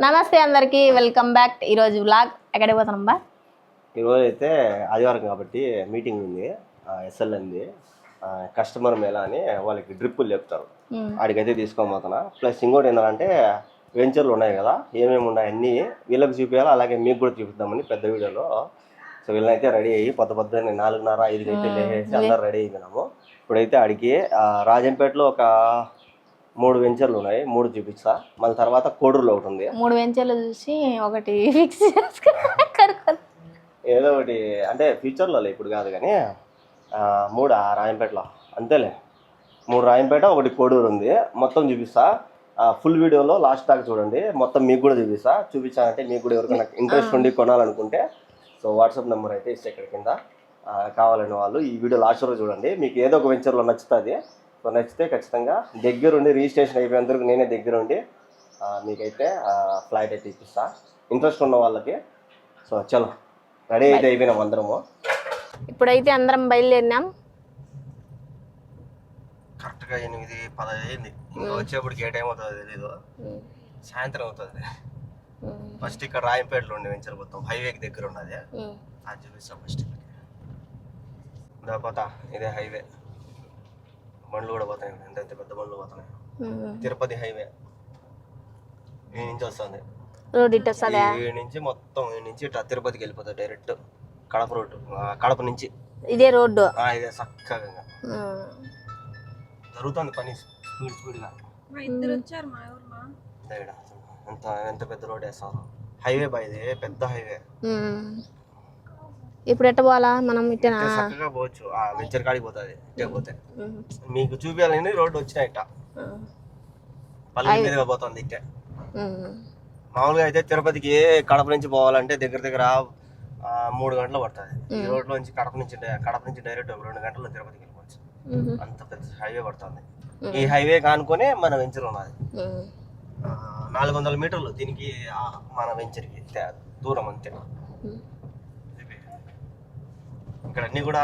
నమస్తే అందరికి welcome back. ఈరోజు వ్లాగ్ ఎక్కడికి పోతున్నాం బా? ఈరోజు అయితే ఆదివారం కాబట్టి మీటింగ్ ఉంది, ఎస్ఎల్ఎంది కస్టమర్ మేళ అని వాళ్ళకి డ్రిప్పులు చెప్తారు. ఆడికైతే తీసుకోబోతున్నా. ప్లస్ ఇంకోటి ఏంటంటే వెంచర్లు ఉన్నాయి కదా, ఏమేమి ఉన్నాయి అన్నీ వీళ్ళకి చూపించాలి, అలాగే మీకు కూడా చూపిద్దామని పెద్ద వీడియోలో. సో వీళ్ళనైతే రెడీ అయ్యి పొద్దున్నే 4:30-5 అయితే లేచేసి అందరూ రెడీ అయిపోయినాము. ఇప్పుడైతే ఆడికి రాజంపేటలో ఒక 3 వెంచర్లు ఉన్నాయి, 3 చూపిస్తా. మళ్ళీ తర్వాత కోడూరులో ఒకటి ఉంది. 3 వెంచర్లు చూసి ఒకటి ఫిక్స్ ఏదో ఒకటి అంటే ఫ్యూచర్లో ఇప్పుడు కాదు కానీ 3 రాయంపేటలో అంతేలే. 3 రాయంపేట, 1 కోడూరు ఉంది. మొత్తం చూపిస్తా. ఫుల్ వీడియోలో లాస్ట్ దాకా చూడండి. మొత్తం మీకు కూడా చూపించాలంటే మీకు కూడా ఎవరికైనా ఇంట్రెస్ట్ ఉండి కొనాలనుకుంటే సో వాట్సాప్ నెంబర్ అయితే ఇస్తే ఇక్కడ కింద కావాలని వాళ్ళు ఈ వీడియో లాస్ట్ వరకు చూడండి. మీకు ఏదో ఒక వెంచర్లో నచ్చుతుంది. సో నచ్చితే ఖచ్చితంగా దగ్గరుండి రిజిస్ట్రేషన్ అయిపోయేంత వరకు నేనే దగ్గరుండి మీకైతే ఫ్లైట్ అయితే ఇప్పిస్తా ఇంట్రెస్ట్ ఉన్న వాళ్ళకి. సో చలో రెడీ అయితే అయిపోయినాం అందరము. ఇప్పుడైతే అందరం బయలుదేరినాం. కరెక్ట్గా 8:10 అయింది. ఇంకా వచ్చేప్పటికి ఏ టైం అవుతుంది తెలీదు, సాయంత్రం అవుతుంది. ఫస్ట్ ఇక్కడ రాయంపేటలో ఉండే వెంచర్ మొత్తం హైవేకి దగ్గర ఉన్నది, అది చూపిస్తాం. ఫస్ట్ పోతా, ఇదే హైవే, బండ్లు కూడా పోతాయి, ఎంత పెద్ద బండ్లు పోతున్నాయి. తిరుపతి హైవే ఈ నుంచి వస్తుంది, ఈ నుంచి మొత్తం ఈ నుంచి తిరుపతికి వెళ్ళిపోతుంది డైరెక్ట్. కడప రోడ్డు, కడప నుంచి ఇదే రోడ్డు, ఇదే చక్కగా జరుగుతుంది పని స్పీడ్గా. ఎంత పెద్ద రోడ్ వేస్తారు, హైవే బా, ఇది పెద్ద హైవే. ఇప్పుడు ఎట్ట పోవాలా మనం? ఇట్టేనా చక్కగా పోవచ్చు, ఆ వెంచర్ కాడికి పోతుంది. ఇట్టే పోతే మీకు చూపించాలని రోడ్డు వచ్చినాయి, ఇట్ట పల్లె మీదుగా పోతుంది. ఇట్టే మామూలుగా అయితే తిరుపతికి కడప నుంచి పోవాలంటే దగ్గర దగ్గర 3 గంటలు పడుతుంది. ఈ రోడ్ నుంచి కడప నుంచి డైరెక్ట్ 2 గంటల్లో తిరుపతికి వెళ్ళిపోవచ్చు. అంత పెద్ద హైవే పడుతుంది. ఈ హైవే కానుకొని మన వెంచర్ ఉన్నది. 400 మీటర్లు దీనికి మన వెంచర్కి దూరం అంతే. ఇక్కడ అన్ని కూడా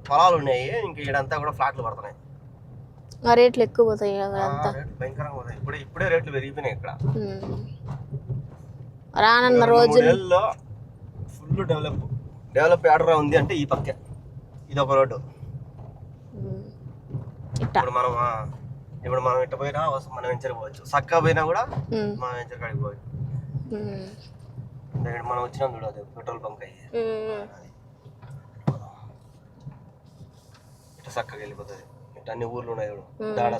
పొలాలు ఉన్నాయి, ఇంకా ఇక్కడంతా కూడా ఫ్లాట్లు పడుతున్నాయి. రేట్లు ఎక్కువ పోతాయి, భయంకరంగా పోతాయి. ఇప్పుడే రేట్లు పెరిగిపోయినాయి. ఇక్కడ రానున్న రోజుల్లో ఫుల్ డెవలప్ ఆర్డర్ ఉంది అంటే ఈ పక్కే ఇది ఒక రోడ్డు. ఇప్పుడు మనం ఇట్ట పోయినా మన వెంచర్ పోవచ్చు, చక్కగా పోయినా కూడా మన వెంచర్ కాడికి పోవచ్చు. మనం వచ్చినాం చూడదు పెట్రోల్ బంక్ అయ్యి ఇట్లా చక్కగా వెళ్ళిపోతుంది. ఇట్లా అన్ని ఊర్లు ఉన్నాయి చూడు, దాడ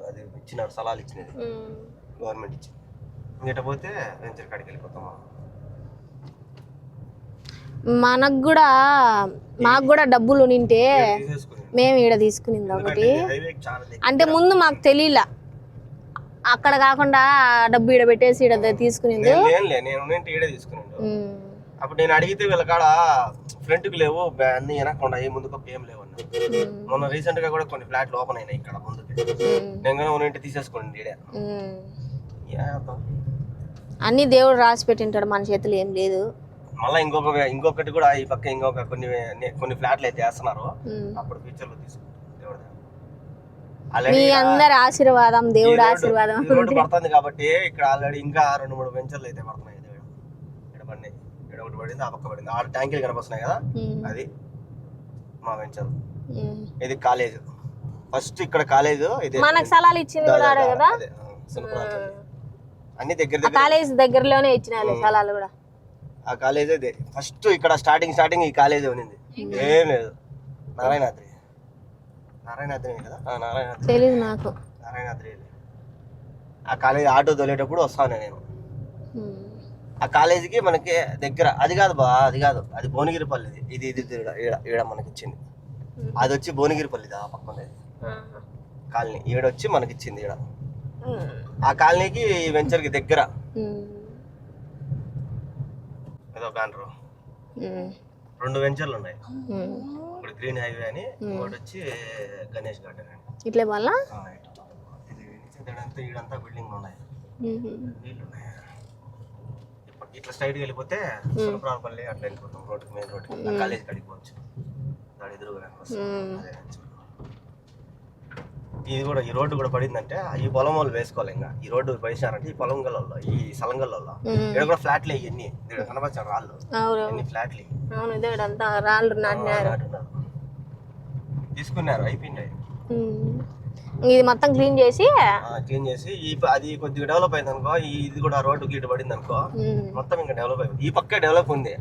అది ఇచ్చినారు, స్థలాలు ఇచ్చినది గవర్నమెంట్ ఇచ్చింది. ఇట్ట పోతే వెంచర్ కాడికి వెళ్ళిపోతాం. మాకు కూడా డబ్బులు నింటే మేము ఈడ తీసుకునింది ఒకటి. అంటే ముందు మాకు తెలియలా, అక్కడ కాకుండా డబ్బు ఈడ పెట్టేసి ఈడ తీసుకునింది. అప్పుడు నేను అడిగితే వీళ్ళ కాడ ఫ్రంట్ కు లేవు, అన్ని వెనకుండా ముందుకు ఏం లేవు అన్న. మొన్న రీసెంట్ గా కూడా కొన్ని ఫ్లాట్లు ఓపెన్ అయినాయి ఇక్కడ ముందుకి, నేను ఉన్నింటి తీసేసుకోండి. అన్ని దేవుడు రాసి పెట్టింటాడు, మన చేతులు ఏం లేదు. మళ్ళీ ఇంకొకటి కూడా ఈ పక్క ఇంకొక కొన్ని ఫ్లాట్లు అయితే వేస్తున్నారు. అప్పుడు ఫ్యూచర్ లో తీసుకుంటారు. మీ అందరి ఆశీర్వాదం, దేవుడు ఆశీర్వాదం పడుతుంది కాబట్టి ఇక్కడ ఆల్రెడీ ఇంకా 2-3 వెంచర్లు అయితే పడుతున్నాయి. ఇక్కడ పడినాయి, ఇక్కడ ఒకటి పడింది, ఆ పక్క పడింది. 6 ట్యాంకులు కనిపిస్తున్నాయి కదా, అది మా వెంచర్. ఇది కాలేజ్, ఫస్ట్ ఇక్కడ కాలేజ్. ఇది మనకు స్థలాలు ఇచ్చింది కదా, అన్ని దగ్గర కాలేజ్ దగ్గరలోనే ఇచ్చిన స్థలాలు కూడా. ఆ కాలేజ్ అదే ఫస్ట్ ఇక్కడ స్టార్టింగ్ ఈ కాలేజ్ ఉన్నింది, ఏం లేదు. నారాయణాద్రి కదా, తెలీదు నాకు. నారాయణాద్రి ఆ కాలేజ్ ఆటో తోలేటప్పుడు వస్తాను నేను. ఆ కాలేజీకి మనకి దగ్గర అది కాదు బా, అది భువనగిరిపల్లి. ఇది ఈడ మనకి ఇచ్చింది. అది వచ్చి భువనగిరిపల్లి, ఆ పక్కన కాలనీ. ఈడొచ్చి మనకిచ్చింది ఈడ. ఆ కాలనీకి ఈ వెంచర్కి దగ్గర ఏదో బ్యానర్. 2 వెంచర్లు ఉన్నాయి, ఒకటి గ్రీన్ హైవే అని, ఇంకోటి వచ్చి గణేష్ గార్డెన్ అని. ఇట్లే వాళ్ళ ఈడంతా బిల్డింగ్ ఉన్నాయి, ఇట్లా స్ట్రైట్ వెళ్ళిపోతే సురపురాపల్లి అట్లా వెళ్ళిపోతాం. రోడ్డుకి మెయిన్ రోడ్డుకి కాలేజ్ కాడికి పోవచ్చు. దాని ఎదురుగా ఇది కూడా ఈ రోడ్డు కూడా పడిందంటే ఈ పొలం వాళ్ళు వేసుకోవాలి. ఇంకా ఈ రోడ్డు వేసినారంటే ఈ పొలం గల్లో ఈ సలంగల్లో ఇక్కడ కూడా ఫ్లాట్లు ఇవన్నీ కనపరిచారు రాళ్ళు ఎన్ని ఫ్లాట్లు తీసుకున్నారు అయిపోయినాయి. ఇది మొత్తం క్లీన్ చేసి అది కొద్దిగా డెవలప్ అయింది అనుకో, ఇది కూడా రోడ్డు గీటు పడింది అనుకో మొత్తం ఇంకా డెవలప్ అయింది. ఈ పక్క డెవలప్ ఉంది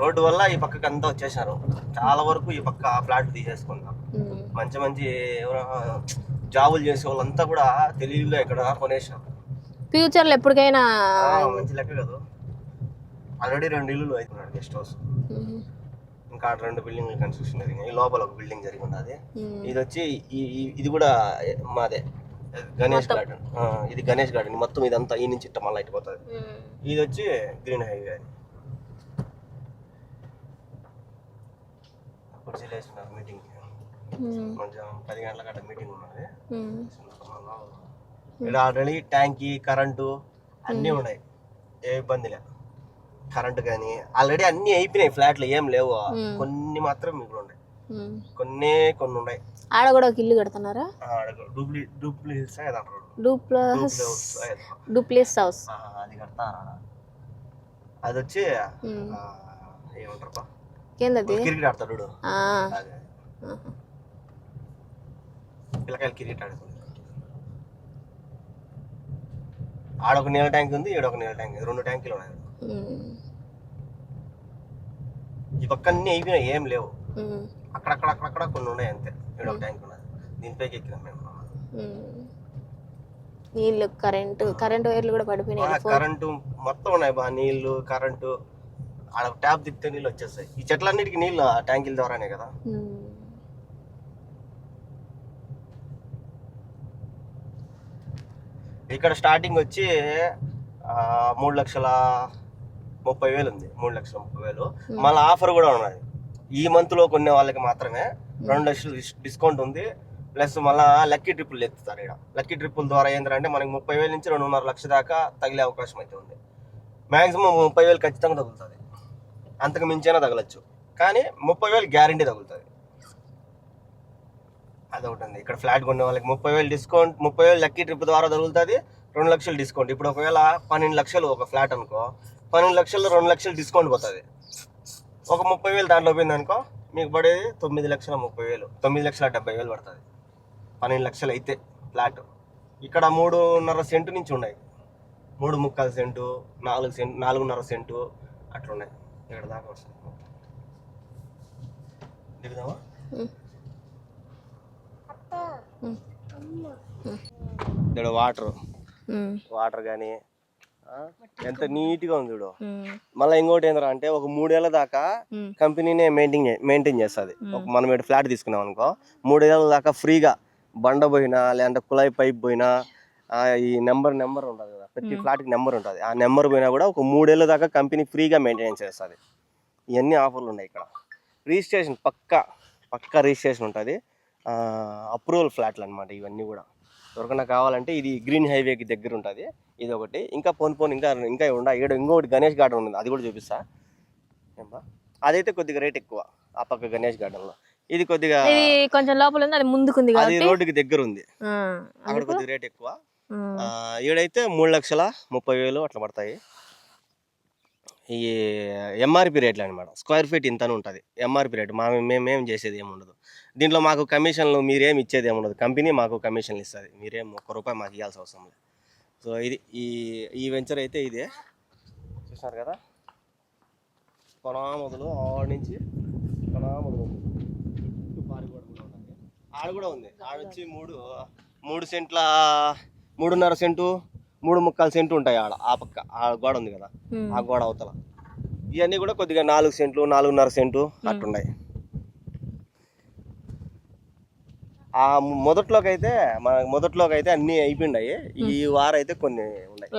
రోడ్డు వల్ల, ఈ పక్కకి అంతా వచ్చేసారు చాలా వరకు. ఈ పక్క ఫ్లాట్ తీసేసుకుంటాం. మంచి మంచి జాబులు చేసే వాళ్ళంతా కూడా తెలివిగా ఇక్కడ కొనేసాం. ఫ్యూచర్ లో ఎప్పటికైనా మంచి లెక్క కదా. ఆల్రెడీ 2 ఇల్లులు అవుతున్నాడు గెస్ట్ హౌస్. ఇంకా 2 బిల్డింగ్ కన్స్ట్రక్షన్ జరిగింది. ఈ లోపల ఒక బిల్డింగ్ జరిగి ఉన్నది. ఇది వచ్చి ఇది కూడా మాదే గణేష్ గార్డెన్. ఇది గణేష్ గార్డెన్ మొత్తం ఇదంతా ఈ నుంచి ఇట్ట మళ్ళీ అయిపోతుంది. ఇది వచ్చి గ్రీన్ హైవే. అప్పుడు చేస్తున్నారు మీటింగ్, కొంచెం 10 గంటల గంట మీటింగ్ ఉన్నది. ఇక్కడ ఆల్రెడీ ట్యాంకీ కరెంటు అన్నీ ఉన్నాయి, ఏ ఇబ్బంది లేదు. కరెంట్ కానీ ఆల్రెడీ అన్ని అయిపోయినాయి. ఫ్లాట్లు ఏం లేవు, కొన్ని మాత్రం మీకు ఉన్నాయి. కొన్ని ఉన్నాయి. ఆడ కూడా ఒక ఇల్లు కడుతున్నారా? డూప్లెక్స్ హౌస్ అది కడతారా? అది వచ్చి ఏమంటారు క్రికెట్ ఆడతాడు పిల్లకాయలు క్రికెట్ ఆడుతుంది. ఆడొక నీళ్ళ ట్యాంక్ ఉంది, ఈడొక నీళ్ళ ట్యాంక్, 2 ట్యాంకులు ఉన్నాయి. ఈ పక్క అన్ని అయిపోయినాయి, ఏం లేవు. అక్కడక్కడ కొన్ని ఉన్నాయి అంతే. ఈడొక ట్యాంక్ ఉన్నది, దీనిపైకి ఎక్కినాం మేము. నీళ్ళు కరెంటు వైర్లు కూడా పడిపోయినాయి. కరెంటు మొత్తం ఉన్నాయి బా, నీళ్లు కరెంటు. ఆడ ట్యాప్ తిప్పితే నీళ్ళు వచ్చేస్తాయి. ఈ చెట్లన్నిటికీ నీళ్ళు ఆ ట్యాంకుల ద్వారానే కదా. ఇక్కడ స్టార్టింగ్ వచ్చి 3,30,000 ఉంది. 3,30,000 మళ్ళీ ఆఫర్ కూడా ఉన్నది. ఈ మంత్ లో కొనే వాళ్ళకి మాత్రమే 2 లక్షలు డిస్కౌంట్ ఉంది. ప్లస్ మళ్ళీ లక్కీ ట్రిప్పులు ఎత్తుతారు. ఇక్కడ లక్కీ ట్రిప్పుల ద్వారా ఏంటంటే మనకి 30,000 నుంచి 2.5 లక్షల దాకా తగిలే అవకాశం అయితే ఉంది. మాక్సిమం 30,000 ఖచ్చితంగా తగులుతుంది, అంతకు మించైనా తగలచ్చు. కానీ 30,000 గ్యారంటీ తగులుతుంది. అదొకటి ఉంది. ఇక్కడ ఫ్లాట్ కొనే వాళ్ళకి 30,000 డిస్కౌంట్, 30,000 లక్కీ ట్రిప్ ద్వారా తగులుతుంది. 2 లక్షలు డిస్కౌంట్. ఇప్పుడు ఒకవేళ 12 లక్షలు ఒక ఫ్లాట్ అనుకో, 12 లక్షల్లో 2 లక్షలు డిస్కౌంట్ పోతుంది. ఒక 30,000 దాంట్లో పోయింది అనుకో, మీకు పడేది 9,30,000, 9,70,000 పడుతుంది. 12 లక్షలు అయితే ఫ్లాట్. ఇక్కడ 3.5 సెంటు నుంచి ఉన్నాయి, 3.25 సెంటు, 4 సెంటు, 4.5 సెంటు అట్లున్నాయి. ఇక్కడ దాకా వస్తుంది. దిగుదామా? ఇక్కడ వాటర్ కానీ ఎంత నీట్ గా ఉంది చూడు. మళ్ళీ ఇంకోటి ఏంటంటే అంటే ఒక 3 ఏళ్ల దాకా కంపెనీనే మెయింటైన్ చేస్తుంది. మనం ఇక్కడ ఫ్లాట్ తీసుకున్నాం అనుకో, 3 ఏళ్ల దాకా ఫ్రీగా బండ పోయినా లేదంటే కుళాయి పైప్ పోయినా, ఈ నెంబర్ ఉంటుంది కదా, ప్రతి ఫ్లాట్కి నెంబర్ ఉంటుంది. ఆ నెంబర్ పోయినా కూడా ఒక 3 ఏళ్ల దాకా కంపెనీ ఫ్రీగా మెయింటైన్ చేస్తుంది. ఇవన్నీ ఆఫర్లు ఉన్నాయి ఇక్కడ. రిజిస్ట్రేషన్ పక్కా రిజిస్ట్రేషన్ ఉంటుంది. అప్రూవల్ ఫ్లాట్లు అనమాట ఇవన్నీ కూడా. ఎవరికైనా కావాలంటే ఇది గ్రీన్ హైవేకి దగ్గర ఉంటుంది. ఇది ఒకటి. ఇంకా పోను ఇంకా ఇంకోటి గణేష్ గార్డెన్ ఉంది, అది కూడా చూపిస్తా. అదైతే కొద్దిగా రేట్ ఎక్కువ ఆ పక్క గణేష్ గార్డెన్ లో. ఇది కొద్దిగా కొంచెం లోపల ఉంది, అది ముందుకుంది, అది రోడ్డుకి దగ్గర ఉంది, అక్కడ కొద్దిగా రేట్ ఎక్కువ. ఈడైతే 3,30,000 అట్లా పడతాయి. ఈ ఎంఆర్పి రేట్లు అనమాట. స్క్వేర్ ఫీట్ ఇంతనే ఉంటుంది ఎంఆర్పి రేట్. మేమేం చేసేది ఏముండదు దీంట్లో. మాకు కమిషన్లు మీరేం ఇచ్చేది ఏముండదు, కంపెనీ మాకు కమిషన్లు ఇస్తుంది. మీరేం ₹1 మాకు ఇవ్వాల్సిన అవసరం లేదు. సో ఇది ఈ వెంచర్ అయితే ఇదే చూసారు కదా. కొనామొదలు ఆడ నుంచి కొనామొదలు చుట్టూ పారిగోడ కూడా ఉంటుంది. ఆడ కూడా ఉంది. ఆడొచ్చి 3 సెంట్ల 3.5 సెంటు 3.25 సెంటు ఉంటాయి ఆడ. ఆ పక్క ఆ గోడ ఉంది కదా, ఆ గోడ అవతల ఇవన్నీ కూడా కొద్దిగా 4 సెంట్లు 4.5 సెంటు అట్టున్నాయి. ఆ మొదట్లోకి అయితే అన్ని అయిపోయినాయి. ఈ వారం అయితే కొన్ని ఉన్నాయి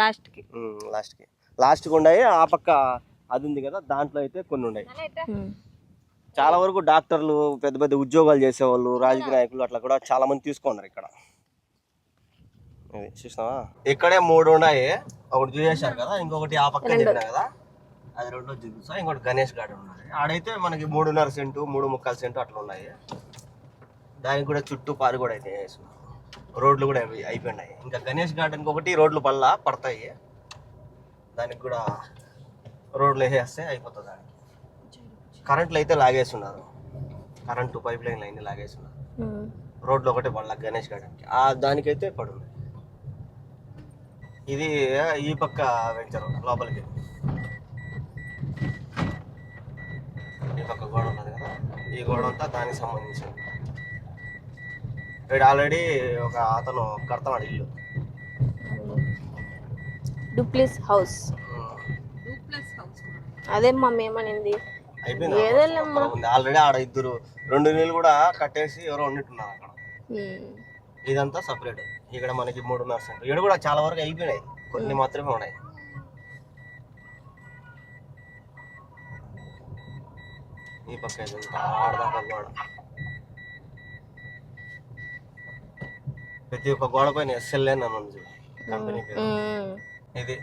లాస్ట్కి ఉన్నాయి. ఆ పక్క అది ఉంది కదా, దాంట్లో అయితే కొన్ని ఉన్నాయి. చాలా వరకు డాక్టర్లు, పెద్ద పెద్ద ఉద్యోగాలు చేసేవాళ్ళు, రాజకీయ నాయకులు అట్లా కూడా చాలా మంది తీసుకున్నారు ఇక్కడ. చూసినావా, ఇక్కడే 3 ఉన్నాయి. ఒకటి చూసేశారు కదా, ఇంకొకటి ఆ పక్కన చెప్పినా కదా, అది 2 చూపిస్తా. ఇంకోటి గణేష్ గార్డెన్ ఉన్నది. ఆడైతే మనకి 3.5 సెంటు 3.25 సెంటు అట్లా ఉన్నాయి. దానికి కూడా చుట్టూ పారు కూడా అయితే వేసుకున్నాం. రోడ్లు కూడా అయిపోయినాయి. ఇంకా గణేష్ గార్డెన్కి ఒకటి రోడ్లు పడతాయి, దానికి కూడా రోడ్లు వేసేస్తే అయిపోతుంది. దానికి కరెంట్లు అయితే లాగేస్తున్నారు, కరెంటు పైప్ లైన్లు అన్నీ లాగేస్తున్నారు. రోడ్లు ఒకటే పడలా గణేష్ గార్డెన్కి, దానికైతే పడుంది. ఇది ఈ పక్క వెంచరు లోపలికి, ఈ పక్క గోడ ఉన్నది కదా, ఈ గోడ అంతా దానికి సంబంధించింది. ఆల్రెడీ ఒక అతను కడతాడు ఇల్లు, డూప్లెక్స్ హౌస్. అదే మమ్మీ ఏమనింది, అయిపోయింది ఆల్రెడీ. ఆడ 2 నీళ్ళు కూడా కట్టేసి ఎవరో ఉన్నట్టున్నారు అక్కడ. ఇదంతా సపరేట్. ఇక్కడ మనకి 3.5 సెంట్లు. ఇక్కడ కూడా చాలా వరకు అయిపోయినాయి, కొన్ని మాత్రమే ఉన్నాయి. ఈ పక్క ఆడదాకా గోడ, ప్రతి ఒక్క గోడ పైన SLN అని ఉంది కంపెనీ పేరు. ఇది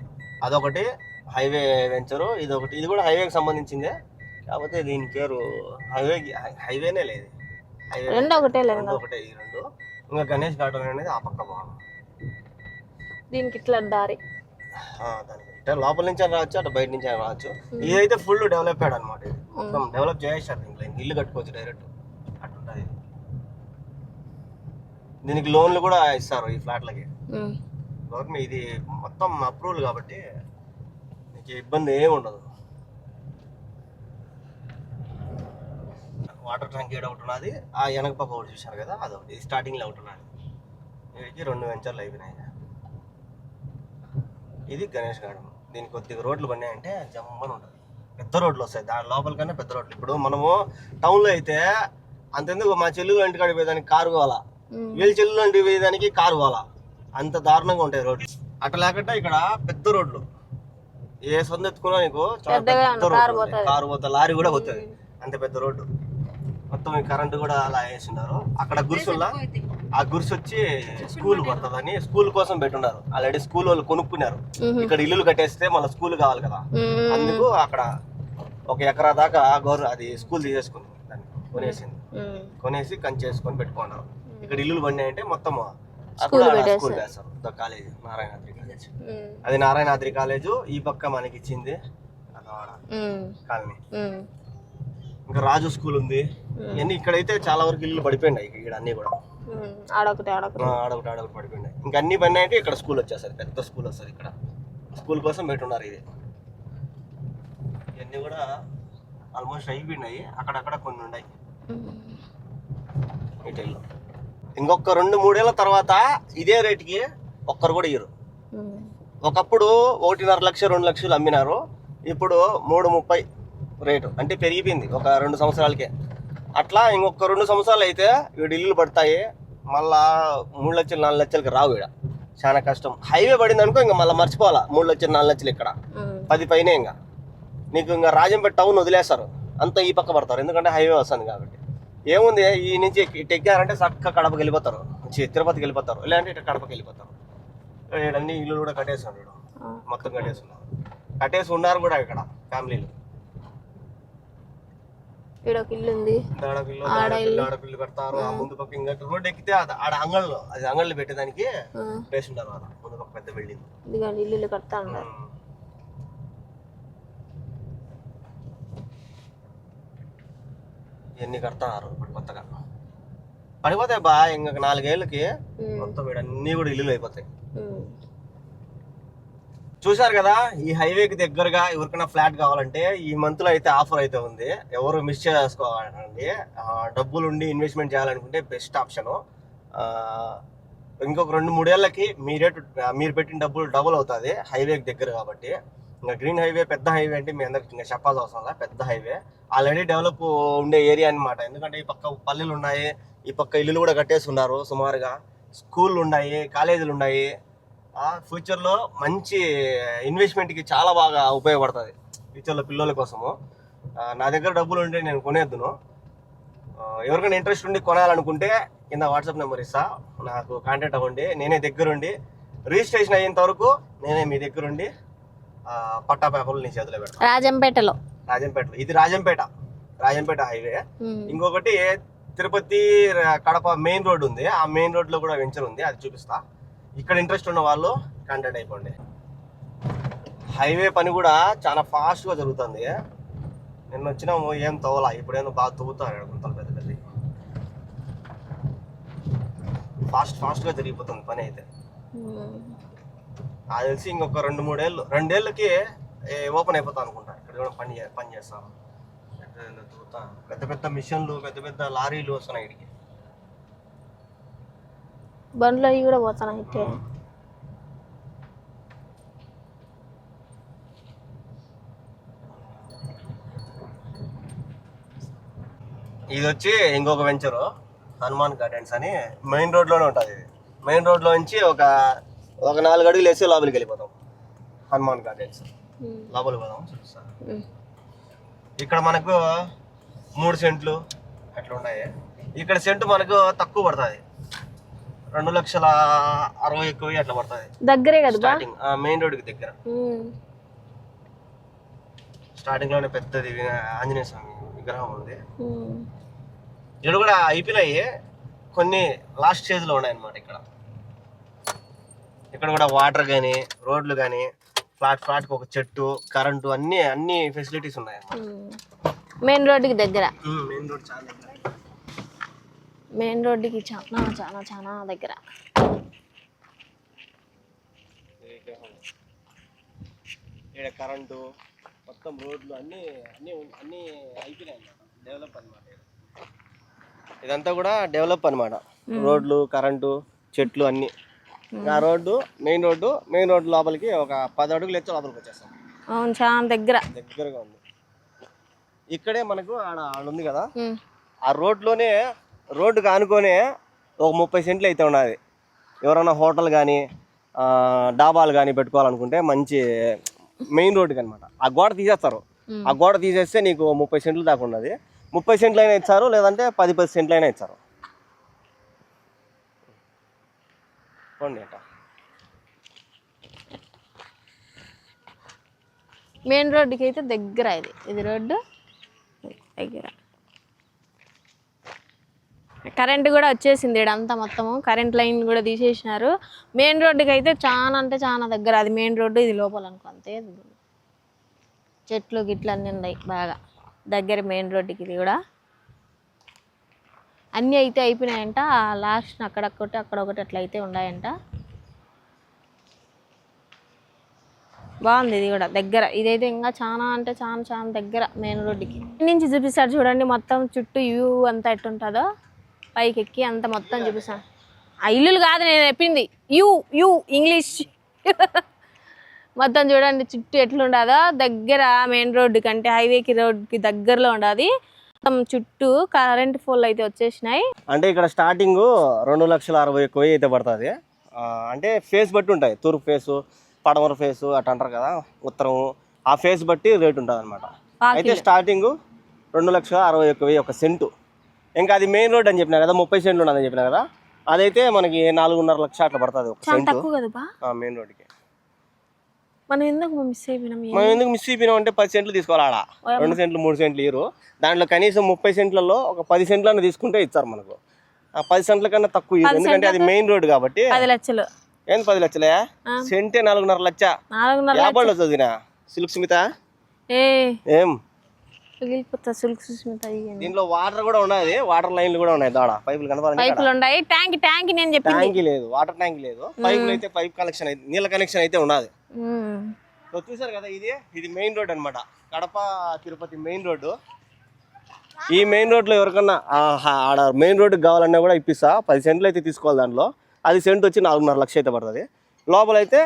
అదొకటి హైవే వెంచరు, ఇదొకటి. ఇది కూడా హైవేకి సంబంధించిందే, కాకపోతే దీని పేరు హైవేనే లేదు, రెండు ఒకటే. ఈ రెండు. ఇంకా గణేష్ గార్డెన్ అనేది ఆ పక్క బాగా, దీనికి ఇట్లా దారి, దానికి లోపల నుంచి రావచ్చు, అటు బయట నుంచి రావచ్చు. ఇదైతే ఫుల్ డెవలప్డ్ అనమాట. ఇది మొత్తం డెవలప్ చేసేసారు, దీంట్లో ఇల్లు కట్టుకోవచ్చు డైరెక్ట్ అట్లుంటది. దీనికి లోన్లు కూడా ఇస్తారు ఈ ఫ్లాట్లకి గవర్నమెంట్. ఇది మొత్తం అప్రూవల్ కాబట్టి నీకు ఇబ్బంది ఏమి ఉండదు. వాటర్ ట్యాంక్ ఏడ ఒకటి ఉన్నది, ఆ వెనక పక్క ఒకటి చూశారు కదా, అదొకటి స్టార్టింగ్లో ఒకటి ఉన్నది. వీడికి 2 వెంచర్లు అయిపోయినాయి. ఇది గణేష్ గార్డెన్. దీనికి కొద్దిగా రోడ్లు పడినాయంటే జమ్మని ఉంటుంది, పెద్ద రోడ్లు వస్తాయి. దాని లోపల కన్నా పెద్ద రోడ్లు. ఇప్పుడు మనము టౌన్లో అయితే అంతెందుకు, మా చెల్లు ఇంటికాడికి పోయేదానికి కారు పోవాలా, వీళ్ళ చెల్లు ఇంటికి పోయేదానికి కారు పోవాలా, అంత దారుణంగా ఉంటాయి రోడ్లు. అట్లా లేకుండా ఇక్కడ పెద్ద రోడ్లు, ఏ సొంత ఎత్తుకున్నా నీకు చాలా పెద్ద రోడ్లు, కారు పోతా, లారీ కూడా పోతుంది, అంత పెద్ద రోడ్డు. మొత్తం కరెంటు కూడా అలా వేస్తున్నారు. అక్కడ గుర్సుల్లా, ఆ గుర్సు వచ్చి స్కూల్ పడుతుందని స్కూల్ కోసం పెట్టున్నారు. ఆల్రెడీ స్కూల్ వాళ్ళు కొనుక్కున్నారు. ఇక్కడ ఇల్లులు కట్టేస్తే మళ్ళీ స్కూల్ కావాలి కదా, అందుకు అక్కడ 1 ఎకరా దాకా అది స్కూల్ తీసేసుకుంది, దాన్ని కొనేసి కంచేసుకొని పెట్టుకున్నారు. ఇక్కడ ఇల్లులు పడినాయంటే మొత్తం స్కూల్ వేస్తారు. కాలేజ్ నారాయణాద్రి కాలేజ్, అది నారాయణాద్రి కాలేజ్. ఈ పక్క మనకి ఇచ్చింది కాలనీ. ఇంకా రాజు స్కూల్ ఉంది. ఇవన్నీ ఇక్కడైతే చాలా వరకు ఇల్లు పడిపోయినాయి. ఇక్కడ అన్ని కూడా ఆడొకటి పడిపోయినాయి. ఇంకా అన్ని పడినాయంటే ఇక్కడ స్కూల్ వచ్చేస్తుంది, పెద్ద స్కూల్ వస్తుంది. ఇక్కడ స్కూల్ కోసం పెట్టున్నారు. ఇది ఇవన్నీ కూడా ఆల్మోస్ట్ అయిపోయినాయి, అక్కడక్కడ కొన్ని ఉన్నాయి వీటిల్లో. ఇంకొక 2-3 ఏళ్ళ తర్వాత ఇదే రేటుకి ఒక్కరు కూడా ఇయ్యరు. ఒకప్పుడు 1.5 లక్ష 2 లక్షలు అమ్మినారు, ఇప్పుడు 3.30 రేటు. అంటే పెరిగిపోయింది ఒక 2 సంవత్సరాలకే. అట్లా ఇంకొక 2 సంవత్సరాలు అయితే వీడు ఇల్లులు పడతాయి. మళ్ళా 3 లక్షలు 4 లక్షలకి రావు. ఇక్కడ చాలా కష్టం. హైవే పడింది అనుకో, ఇంకా మళ్ళీ మర్చిపోవాలా 3 లక్షలు 4 లక్షలు. ఇక్కడ 10 పైనే. ఇంకా నీకు ఇంకా రాజంపేట టౌన్ వదిలేస్తారు, అంతా ఈ పక్క పడతారు, ఎందుకంటే హైవే వస్తుంది కాబట్టి. ఏముంది, ఈ నుంచి ఎక్కారంటే చక్కగా కడపకి వెళ్ళిపోతారు, తిరుపతికి వెళ్ళిపోతారు, లేదంటే ఇట్లా కడపకి వెళ్ళిపోతారు. అన్ని ఇల్లు కూడా కట్టేసి ఉన్నాడు, మొత్తం కట్టేసి ఉన్నారు కూడా ఇక్కడ ఫ్యామిలీలు. ఆడపిల్లు కడతారు. ముందు పక్క ఇంకా రోడ్ ఎక్కితే ఆడ అంగళ్ళు, అది అంగళ్ళు పెట్టేదానికి వేసి ఉంటారు. ముందు పక్క పెద్ద బిల్డింగ్ ఇల్లు కడతా ఉన్నారు. ఇవన్నీ కడతారు ఇప్పుడు కొత్తగా. పడిపోతాయి ఇంకా 4 ఏళ్ళకి మొత్తం వీడు అన్ని కూడా ఇల్లులు అయిపోతాయి. చూసారు కదా, ఈ హైవేకి దగ్గరగా ఎవరికైనా ఫ్లాట్ కావాలంటే ఈ మంత్ లో అయితే ఆఫర్ అయితే ఉంది. ఎవరు మిస్ చేసుకోవాలండి. డబ్బులు ఉండి ఇన్వెస్ట్మెంట్ చేయాలనుకుంటే బెస్ట్ ఆప్షన్. ఇంకొక 2-3 ఏళ్ళకి మీరు పెట్టిన డబ్బులు డబుల్ అవుతుంది, హైవేకి దగ్గర కాబట్టి. ఇంకా గ్రీన్ హైవే పెద్ద హైవే అంటే మీ అందరికి ఇంకా చెప్పాల్సిన అవసరం లేదు. పెద్ద హైవే, ఆల్రెడీ డెవలప్ ఉండే ఏరియా అనమాట. ఎందుకంటే ఈ పక్క పల్లెలు ఉన్నాయి, ఈ పక్క ఇల్లులు కూడా కట్టేసి ఉన్నారు సుమారుగా. స్కూళ్ళు ఉన్నాయి, కాలేజీలు ఉన్నాయి. ఫ్యూచర్లో మంచి ఇన్వెస్ట్మెంట్కి చాలా బాగా ఉపయోగపడుతుంది ఫ్యూచర్లో పిల్లల కోసము. నా దగ్గర డబ్బులు ఉంటే నేను కొనేద్దును. ఎవరికైనా ఇంట్రెస్ట్ ఉండి కొనాలనుకుంటే కింద వాట్సాప్ నెంబర్ ఇస్తా, నాకు కాంటాక్ట్ అవ్వండి. నేనే దగ్గరుండి రిజిస్ట్రేషన్ అయ్యేంత వరకు నేనే మీ దగ్గరుండి పట్టా పేపర్లు నీ చేతిలో పెడతాను. రాజంపేటలో ఇది రాజంపేట హైవే. ఇంకొకటి తిరుపతి కడప మెయిన్ రోడ్ ఉంది, ఆ మెయిన్ రోడ్ లో కూడా వెంచర్ ఉంది, అది చూపిస్తా. ఇక్కడ ఇంట్రెస్ట్ ఉన్న వాళ్ళు కాంటాక్ట్ అయిపోండి. హైవే పని కూడా చాలా ఫాస్ట్ గా జరుగుతుంది. నిన్న వచ్చినాము ఏం తవ్వలా, ఇప్పుడేమో బాగా తవ్వుతారు గుంతలు పెద్ద పెద్ద. ఫాస్ట్ గా జరిగిపోతుంది పని అయితే. అది తెలిసి ఇంకొక 2-3 ఏళ్ళకి ఓపెన్ అయిపోతా అనుకుంటా. ఇక్కడ కూడా పని చేస్తాను. పెద్ద పెద్ద మిషన్లు, పెద్ద పెద్ద లారీలు వస్తున్నాయి ఇక్కడికి. బండ్లు అవి కూడా పోతున్నాయి. ఇది వచ్చి ఇంకొక వెంచరు, హనుమాన్ గార్డెన్స్ అని మెయిన్ రోడ్ లోనే ఉంటుంది. ఇది మెయిన్ రోడ్ లో నుంచి ఒక 4 అడుగులు వేసి లోపలికి వెళ్ళిపోతాం. హనుమాన్ గార్డెన్స్ లోపలికి పోదాం, చూపిస్తాను. ఇక్కడ మనకు 3 సెంట్లు అట్లా ఉన్నాయి. ఇక్కడ సెంటు మనకు తక్కువ పడుతుంది, 2,60,000 అట్లా పడుతుంది. దగ్గరే కదా స్టార్టింగ్ మెయిన్ రోడ్ కి దగ్గర. స్టార్టింగ్ లోనే పెద్దది ఆంజనేయ స్వామి విగ్రహం ఉంది. ఇక్కడ కూడా అయిపోయినాయి, కొన్ని లాస్ట్ స్టేజ్ లో ఉన్నాయి అన్నమాట. ఇక్కడ కూడా వాటర్ కానీ, రోడ్లు కానీ, ఫ్లాట్ కి ఒక చెట్టు, కరెంటు, అన్ని ఫెసిలిటీస్ ఉన్నాయి మెయిన్ రోడ్డుకి దగ్గర. మెయిన్ రోడ్ చాలా దగ్గర, మెయిన్ రోడ్డుకి చాలా చాలా చాలా దగ్గర. ఇక్కడ కరెంటు మొత్తం రోడ్లు అన్ని అయిపోయినాయి అన్నమాట. డెవలప్ అన్నమాట. ఇదంతా కూడా డెవలప్ అన్నమాట. రోడ్లు, కరెంటు, చెట్లు అన్ని. ఆ మెయిన్ రోడ్డు లోపలికి ఒక 10 అడుగులు ఎత్తు లోపలికి వచ్చేస్తాం. అవును, చాలా దగ్గరగా ఉంది. ఇక్కడే మనకు ఆడ ఉంది కదా, ఆ రోడ్డుకి ఆనుకొనే ఒక 30 సెంట్లు అయితే ఉన్నది. ఎవరైనా హోటల్ కానీ డాబాలు కానీ పెట్టుకోవాలనుకుంటే మంచి మెయిన్ రోడ్డుకి అనమాట. ఆ గోడ తీసేస్తారు. ఆ గోడ తీసేస్తే నీకు 30 సెంట్లు దాకా ఉన్నది. 30 సెంట్లు అయినా ఇచ్చారు, లేదంటే 10 సెంట్లు అయినా ఇచ్చారు. మెయిన్ రోడ్డుకి అయితే దగ్గర. ఇది రోడ్డు దగ్గర. కరెంట్ కూడా వచ్చేసింది ఇడంతా, మొత్తము కరెంట్ లైన్ కూడా తీసేసినారు. మెయిన్ రోడ్డుకి అయితే చాలా అంటే చాలా దగ్గర. అది మెయిన్ రోడ్డు, ఇది లోపల అనుకో, అంతే. చెట్లు గిట్లు అన్నీ ఉన్నాయి బాగా దగ్గర మెయిన్ రోడ్డుకి. ఇది కూడా అన్నీ అయితే అయిపోయినాయంట. లాస్ట్ అక్కడొకటి అక్కడొకటి అట్లా అయితే ఉన్నాయంట. బాగుంది ఇది కూడా దగ్గర. ఇదైతే ఇంకా చాలా అంటే చాలా చాలా దగ్గర మెయిన్ రోడ్డుకి. నుంచి చూపిస్తాడు చూడండి, మొత్తం చుట్టూ వ్యూ అంతా ఎట్టుంటుందో. పైకి ఎక్కి అంత మొత్తం చూపిస్తాను. ఆ ఇల్లులు కాదు నేను చెప్పింది, యూ ఇంగ్లీష్. మొత్తం చూడండి చుట్టూ ఎట్లుండదో. దగ్గర మెయిన్ రోడ్డు కంటే హైవేకి రోడ్డుకి దగ్గరలో ఉండదు. మొత్తం చుట్టూ కరెంట్ పోల్ అయితే వచ్చేసినాయి. అంటే ఇక్కడ స్టార్టింగ్ 2,60,000 అయితే పడుతుంది. అంటే ఫేస్ బట్టి ఉంటాయి. తూర్పు ఫేసు, పడమర ఫేసు అట్లా అంటారు కదా, ఉత్తరం. ఆ ఫేస్ బట్టి రేట్ ఉంటుంది అనమాట. అయితే స్టార్టింగ్ 2,60,000 ఒక సెంటు. ఇంకా అది మెయిన్ రోడ్ అని చెప్పినా కదా, 30 సెంట్లు ఉన్నదని చెప్పినా కదా, అదైతే మనకి 4.5 లక్షలు అట్లా పడుతుంది ఒక సెంటు మెయిన్ రోడ్కి. మనం ఎందుకు మిస్ అయిపోయినాం అంటే 10 సెంట్లు తీసుకోవాలి. ఆడ 2 సెంట్లు 3 సెంట్లు ఇరు. దాంట్లో కనీసం 30 సెంట్లలో ఒక 10 సెంట్లను తీసుకుంటే ఇచ్చారు మనకు. ఆ 10 సెంట్ల కన్నా తక్కువ ఇరు, ఎందుకంటే అది మెయిన్ రోడ్ కాబట్టి. 10 లక్షలు ఏంది 10 లక్షలే? సెంటే 4.5 లక్ష. యాభైలో చదివినా సిల్క్ స్మిత ఏం దీంట్లో వాటర్ కూడా ఉన్నది, వాటర్ లైన్లు కూడా ఉన్నాయి. దాడ పైపులు కనపడాలి. ట్యాంక్ లేదు, వాటర్ ట్యాంక్ లేదు. పైపులు అయితే పైప్ కనెక్షన్ అయితే, నీళ్ళ కనెక్షన్ అయితే ఉన్నది. చూసారు కదా, ఇది మెయిన్ రోడ్ అనమాట. Kadapa Tirupati main road. ఈ మెయిన్ రోడ్లో ఎవరికన్నా ఆడ మెయిన్ రోడ్డుకి కావాలన్నా కూడా ఇప్పిస్తా. 10 సెంట్లు అయితే తీసుకోవాలి. దాంట్లో అది సెంట్ వచ్చి 4.5 లక్షలు అయితే పడుతుంది. లోపల అయితే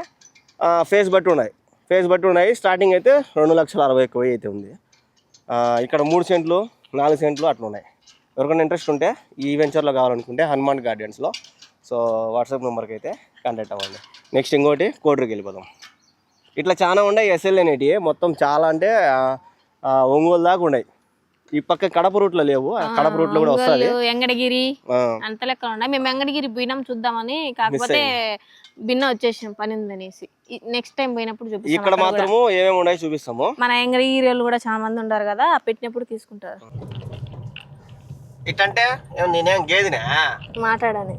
ఫేస్ బట్టి ఉన్నాయి. స్టార్టింగ్ అయితే 2,60,000 అయితే ఉంది. ఇక్కడ 3 సెంట్లు 4 సెంట్లు అట్లా ఉన్నాయి. ఎవరికైనా ఇంట్రెస్ట్ ఉంటే ఈ వెంచర్లో కావాలనుకుంటే హనుమాన్ గార్డెన్స్లో వాట్సాప్ నెంబర్కి అయితే కాంటాక్ట్ అవ్వండి. నెక్స్ట్ ఇంకోటి కోటూరుకి వెళ్ళిపోదాం. ఇట్లా చాలా ఉన్నాయి ఎస్ఎల్ అనేటివి. మొత్తం చాలా అంటే ఒంగోలు దాకా ఉన్నాయి. ఈ పక్క కడప రూట్లో లేవు, కడప రూట్లో కూడా వస్తుంది. వెంకటగిరి అంత లెక్క ఉన్నాయి. మేము వెంకటగిరి పోయినాం చూద్దామని, కాకపోతే భిన్న వచ్చేసాం పని ఉందనేసి. నెక్స్ట్ టైం పోయినప్పుడు చూపిస్తాం. ఇక్కడ మాత్రము ఏమేమి ఉన్నాయి చూపిస్తాము. మన వెంకటగిరి వాళ్ళు కూడా చాలా మంది ఉంటారు కదా, పెట్టినప్పుడు తీసుకుంటారు. ఇట్టంటే నేనేం గేదినా మాట్లాడని.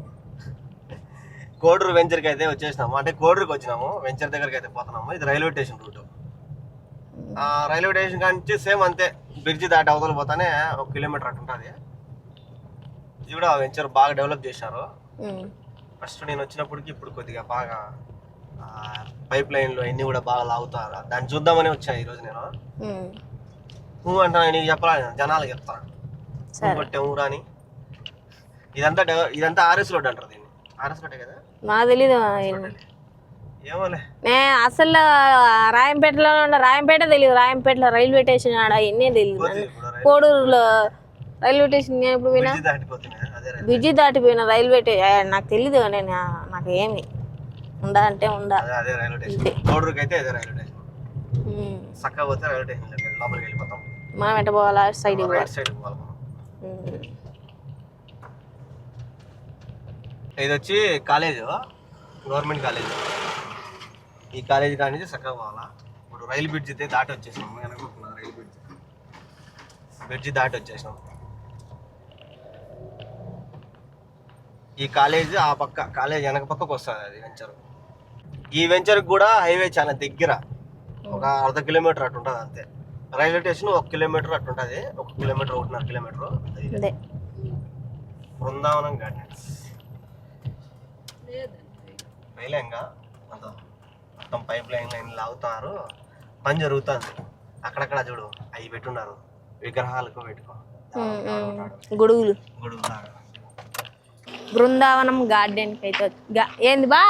కోడూరు వెంచర్కి అయితే వచ్చేసినాము, అంటే కోడూరుకి వచ్చినాము, వెంచర్ దగ్గరికి అయితే పోతున్నాము. ఇది railway station route. Railway station కానీ సేమ్ అంతే, బ్రిడ్జి దాటి అవతల పోతానే 1 కిలోమీటర్ అటు ఉంటుంది. ఇది కూడా వెంచర్ బాగా డెవలప్ చేశారు. ఫస్ట్ నేను వచ్చినప్పటికి ఇప్పుడు కొద్దిగా బాగా పైప్ లైన్లు అన్నీ కూడా బాగా లాగుతారు. దాన్ని చూద్దామని వచ్చాను ఈరోజు నేను. నువ్వు అంటా నీకు చెప్పాలి, జనాలకు చెప్తాను కొట్టే ఊరా అని. ఇదంతా ఆర్ఎస్ రోడ్ అంటారు దీన్ని. ఆర్ఎస్ రోడ్డే కదా? మాకు తెలీదు ఏమోలే. అసలు రాయంపేటలో రాయంపేట తెలియదు. రాయంపేటలో రైల్వే స్టేషన్ ఆడ ఎన్నే తెలియదు. కోడూరులో రైల్వే స్టేషన్ ఎప్పుడు పోయినా బ్రిడ్జి దాటిపోయిన రైల్వే స్టేషన్ నాకు తెలీదు. నేను నాకు ఏమి ఉండాలంటే ఉందా. చక్కగా పోతే రైల్వే స్టేషన్ లోపలికి వెళ్ళిపోతాం. మనం ఎట్ట పోవాలా? సైడ్ ఇది వచ్చి కాలేజ్, గవర్నమెంట్ కాలేజ్. ఈ కాలేజ్ కాడి నుంచి చక్కగా పోవాలా. ఇప్పుడు రైలు బ్రిడ్జ్ అయితే దాటి వచ్చేసినాం. వెనకుంటున్నాం రైలు బ్రిడ్జి దాటి వచ్చేసినాం. ఈ కాలేజ్ ఆ పక్క, కాలేజ్ వెనక పక్కకు వస్తుంది అది వెంచర్. ఈ వెంచర్కి కూడా హైవే చాలా దగ్గర, ఒక 1/2 కిలోమీటర్ అటు ఉంటుంది అంతే. రైల్వే స్టేషన్ 1 కిలోమీటర్ అటు ఉంటుంది, 1 కిలోమీటర్ 1.5 కిలోమీటర్. బృందావనం గార్డెన్స్ రైలేంగా మొత్తం పైప్ లైన్ లాగుతారు. పని జరుగుతుంది. అక్కడక్కడ చూడు అవి పెట్టున్నారు, విగ్రహాలకు పెట్టుకో గొడుగులు. గొడుగులాగా బృందావనం గార్డెన్కి అయితే ఏంది బా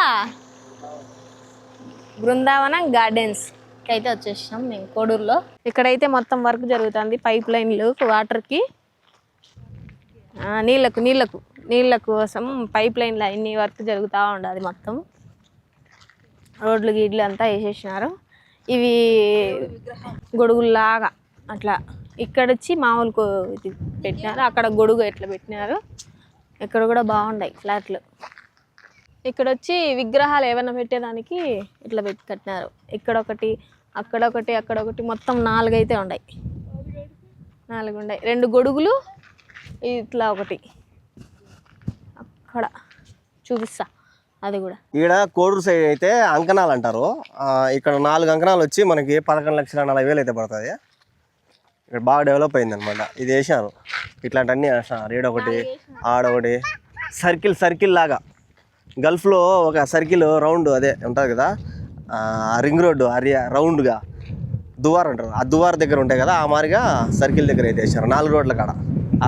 బృందావనం గార్డెన్స్కి అయితే వచ్చేసాం మేము కోడూరులో. ఇక్కడైతే మొత్తం వర్క్ జరుగుతుంది. పైప్ లైన్లు, వాటర్కి, నీళ్ళ కోసం పైప్ లైన్లు అన్ని వర్క్ జరుగుతూ ఉండదు. మొత్తం రోడ్లు గీడ్లు అంతా వేసేసినారు. ఇవి గొడుగుల్లాగా అట్లా ఇక్కడ వచ్చి మామూలు ఇది పెట్టినారు, అక్కడ గొడుగు ఎట్లా పెట్టినారు. ఇక్కడ కూడా బాగున్నాయి ఫ్లాట్లు. ఇక్కడ వచ్చి విగ్రహాలు ఏమైనా పెట్టేదానికి ఇట్లా పెట్టి కట్టినారు. ఇక్కడొకటి, అక్కడొకటి, అక్కడొకటి, మొత్తం 4 అయితే ఉన్నాయి. 4 ఉన్నాయి. 2 గొడుగులు, ఇట్లా ఒకటి అక్కడ చూపిస్తా. అది కూడా ఈడ కోడూరు సైడ్ అయితే అంకణాలు అంటారు. ఇక్కడ 4 అంకణాలు వచ్చి మనకి 11,40,000 అయితే పడుతుంది. ఇక్కడ బాగా డెవలప్ అయింది అనమాట. ఇది వేసారు, ఇట్లాంటివన్నీ వేసినారు. ఈడొకటి, ఆడొకటి, సర్కిల్ లాగా. గల్ఫ్లో ఒక సర్కిల్ రౌండ్ అదే ఉంటుంది కదా, రింగ్ రోడ్డు రౌండ్గా దువార్ అంటారు. ఆ దువార్ దగ్గర ఉంటాయి కదా, ఆ మారిగా సర్కిల్ దగ్గర అయితే వేసారు. 4 రోడ్ల కాడ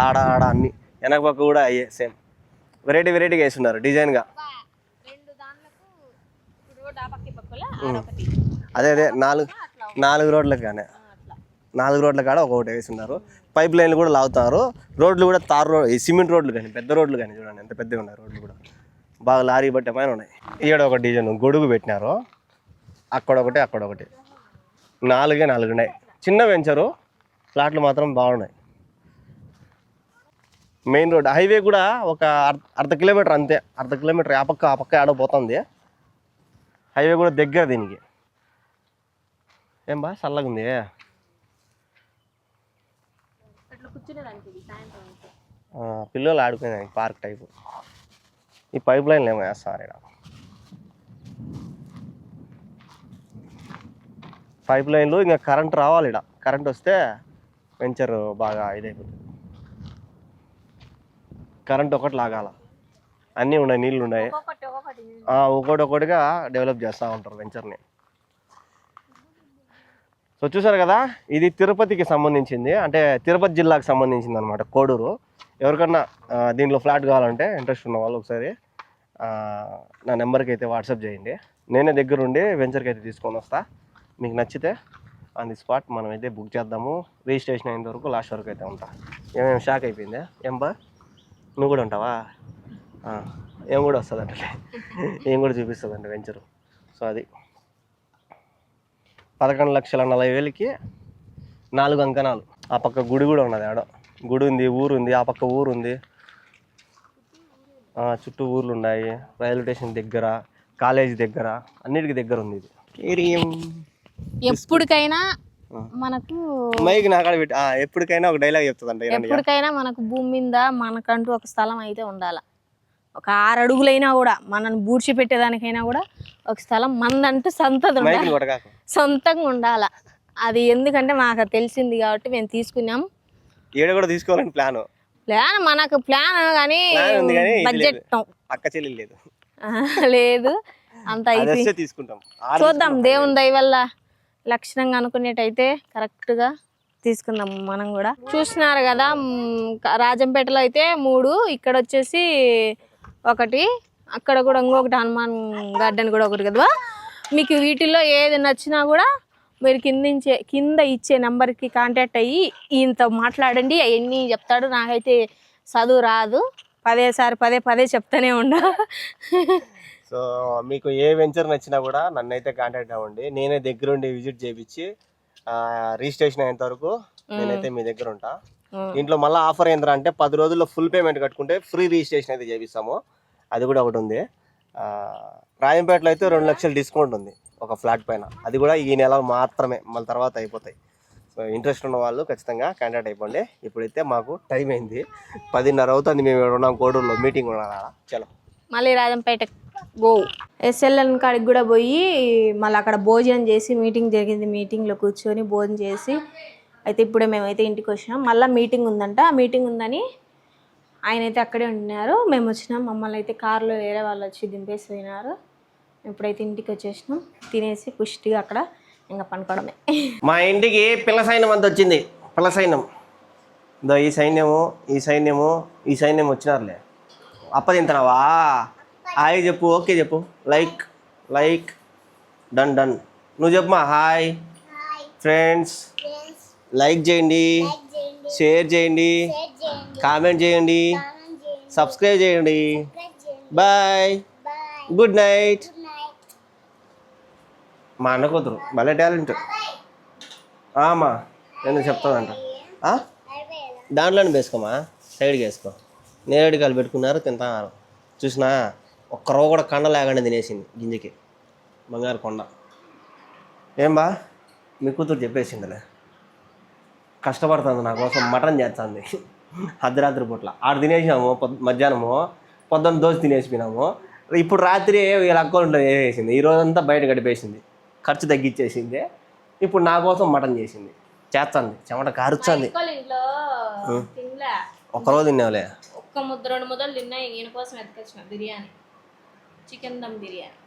ఆడ అన్ని వెనక పక్క కూడా అయ్యే సేమ్ వెరైటీగా వేస్తున్నారు డిజైన్గా. అదే 4 రోడ్లకు కానీ 4 రోడ్ల కాడ ఒకటి వేస్తున్నారు. పైప్ లైన్లు కూడా లాగుతున్నారు. రోడ్లు కూడా తార్ రోడ్, సిమెంట్ రోడ్లు కానీ, పెద్ద రోడ్లు కానీ చూడండి ఎంత పెద్దగా ఉన్నాయి. రోడ్లు కూడా బాగా లారీ బట్టే పైన ఉన్నాయి. ఈడ ఒక డిజైన్ గొడుగు పెట్టినారు, అక్కడొకటి, అక్కడొకటి. 4 ఉన్నాయి. చిన్న వెంచరు, ఫ్లాట్లు మాత్రం బాగున్నాయి. మెయిన్ రోడ్, హైవే కూడా ఒక 1/2 కిలోమీటర్ అంతే. 1/2 కిలోమీటర్ ఆ పక్క ఆడపోతుంది. హైవే కూడా దగ్గర దీనికి. ఏం బా చల్లగా ఉంది. పిల్లలు ఆడుకునేదానికి పార్క్ టైపు. ఈ పైప్ లైన్లు ఏమో వేస్తారు ఇక్కడ. పైప్ లైన్లు ఇంకా కరెంట్ రావాలి. ఇక్కడ కరెంట్ వస్తే వెంచర్ బాగా ఇదైపోతుంది. కరెంట్ ఒకటి లాగాల, అన్నీ ఉన్నాయి, నీళ్ళు ఉన్నాయి. ఒక్కొక్కటిగా డెవలప్ చేస్తూ ఉంటారు వెంచర్ని. సో చూసారు కదా, ఇది తిరుపతికి సంబంధించింది, అంటే తిరుపతి జిల్లాకు సంబంధించింది అనమాట కోడూరు. ఎవరికన్నా దీంట్లో ఫ్లాట్ కావాలంటే ఇంట్రెస్ట్ ఉన్న వాళ్ళు ఒకసారి నా నెంబర్కి అయితే వాట్సాప్ చేయండి. నేనే దగ్గరుండి వెంచర్కి అయితే తీసుకొని వస్తా. మీకు నచ్చితే ఆన్ ది స్పాట్ మనం అయితే బుక్ చేద్దాము. రిజిస్ట్రేషన్ అయిన వరకు లాస్ట్ వరకు అయితే ఉంటా. ఏమేమి షాక్ అయిపోయిందా? ఏం బా నువ్వు కూడా ఉంటావా? ఏం కూడా వస్తుందంటే ఏం కూడా చూపిస్తుందండి వెంచరు. సో అది 11,40,000కి 4 అంకణాలు. ఆ పక్క గుడి కూడా ఉన్నది. ఆడ గుడి ఉంది, ఊరు ఉంది, ఆ పక్క ఊరు ఉంది, చుట్టూ ఊర్లు ఉన్నాయి. రైల్వే స్టేషన్ దగ్గర, కాలేజీ దగ్గర, అన్నిటికీ దగ్గర ఉంది ఇది. ఎప్పటికైనా మనకు మైక్ నాకాడ పెట్టి ఎప్పటికైనా ఒక డైలాగ్ చెప్తుందంట. ఎప్పటికైనా మనకు భూమి మీద మనకంటూ ఒక స్థలం అయితే ఉండాలి. ఒక 6 అడుగులైనా కూడా మనల్ని బూడ్చి పెట్టేదానికైనా కూడా ఒక స్థలం మందంటూ సొంతంగా ఉండాలి. అది ఎందుకంటే మాకు తెలిసింది కాబట్టి మేము తీసుకున్నాం. కూడా తీసుకోవాలని ప్లాన్ మనకు ప్లాన్ కానీ బడ్జెట్ అక్క చెల్లి లేదు లేదు అంత అయితే తీసుకుంటాం. చూద్దాం దేవుని దయ వల్ల లక్షణంగా అనుకునేటైతే కరెక్ట్గా తీసుకుందాం మనం కూడా. చూస్తున్నారు కదా రాజంపేటలో అయితే 3, ఇక్కడ వచ్చేసి 1, అక్కడ కూడా ఇంకొకటి హనుమాన్ గార్డెన్ కూడా ఒకటి కదా. మీకు వీటిల్లో ఏది నచ్చినా కూడా మీరు కింద ఇచ్చే నెంబర్కి కాంటాక్ట్ అయ్యి ఈయనతో మాట్లాడండి. అవన్నీ చెప్తాడు. నాకైతే చదువు రాదు, పదే చెప్తానే ఉండ. సో మీకు ఏ వెంచర్ నచ్చినా కూడా నన్ను అయితే కాంటాక్ట్ అవ్వండి. నేనే దగ్గరుండి విజిట్ చేయించి రిజిస్ట్రేషన్ అయ్యేంత వరకు నేనైతే మీ దగ్గర ఉంటా. దీంట్లో మళ్ళీ ఆఫర్ ఏంద్రా అంటే 10 రోజుల్లో ఫుల్ పేమెంట్ కట్టుకుంటే ఫ్రీ రిజిస్ట్రేషన్ అయితే చేపిస్తాము. అది కూడా ఒకటి ఉంది. రాజంపేటలో అయితే 2 లక్షలు డిస్కౌంట్ ఉంది ఒక ఫ్లాట్ పైన. అది కూడా ఈ నెల మాత్రమే, మళ్ళీ తర్వాత అయిపోతాయి. సో ఇంట్రెస్ట్ ఉన్న వాళ్ళు ఖచ్చితంగా కాంటాక్ట్ అయిపోండి. ఇప్పుడైతే మాకు టైం అయింది, 10:30 అవుతుంది. మేము ఉన్నాం కోడూరులో, మీటింగ్ ఉన్నాం. చలో మళ్ళీ రాజంపేట గో ఎస్ఎల్ఎన్ కాడికి కూడా పోయి మళ్ళీ అక్కడ భోజనం చేసి మీటింగ్ జరిగింది. మీటింగ్లో కూర్చొని భోజనం చేసి అయితే ఇప్పుడే మేమైతే ఇంటికి వచ్చినాం. మళ్ళీ మీటింగ్ ఉందంట. ఆ మీటింగ్ ఉందని ఆయన అయితే అక్కడే ఉంటున్నారు. మేము వచ్చినాం. మమ్మల్ని అయితే కారులో వేరే వాళ్ళు వచ్చి దింపేసి పోయినారు. ఇప్పుడైతే ఇంటికి వచ్చేసినాం. తినేసి పుష్టిగా అక్కడ ఇంకా పనుకోవడమే. మా ఇంటికి పిల్ల సైన్యం అంత వచ్చింది. పిల్ల సైన్యం ఈ సైన్యం వచ్చినారులే. అప్పదింతనావా? హాయ్ చెప్పు, ఓకే చెప్పు, లైక్ డన్. నువ్వు చెప్పు మా హాయ్ ఫ్రెండ్స్. లైక్ చేయండి, షేర్ చేయండి, కామెంట్ చేయండి, సబ్స్క్రైబ్ చేయండి. Bye, good night. మా అన్న కూతురు భలే టాలెంట్. అమ్మా నేను చెప్తానంట. దాంట్లోనే వేసుకోమా, సైడ్కి వేసుకో. నేరేడుకాయలు పెట్టుకున్నారు, తింటున్నారు. చూసినా ఒక్క రవ్వ కూడా కండ లేకుండా తినేసింది గింజకి. బంగారు కొండ. ఏం బా మీ కూతురు చెప్పేసిందిలే, కష్టపడుతుంది నా కోసం, మటన్ చేస్తుంది అర్ధరాత్రి పూట్ల. తినేసినాము మధ్యాహ్నము, పొద్దున్న దోశ తినేసిపోయినాము. ఇప్పుడు రాత్రి వీళ్ళ అకౌంట్లో వేసేసింది. ఈ రోజంతా బయట గడిపేసింది, ఖర్చు తగ్గించేసింది. ఇప్పుడు నా కోసం మటన్ చేసింది, చేస్తుంది, చెమట కారుస్తుంది. ఒక్కరోజు తిన్నావులే, 1 ముద్ద 2 ముద్దలు తిన్నా. ఈయన కోసం ఎత్తుకొచ్చిన బిర్యానీ, చికెన్ దమ్ బిర్యానీ.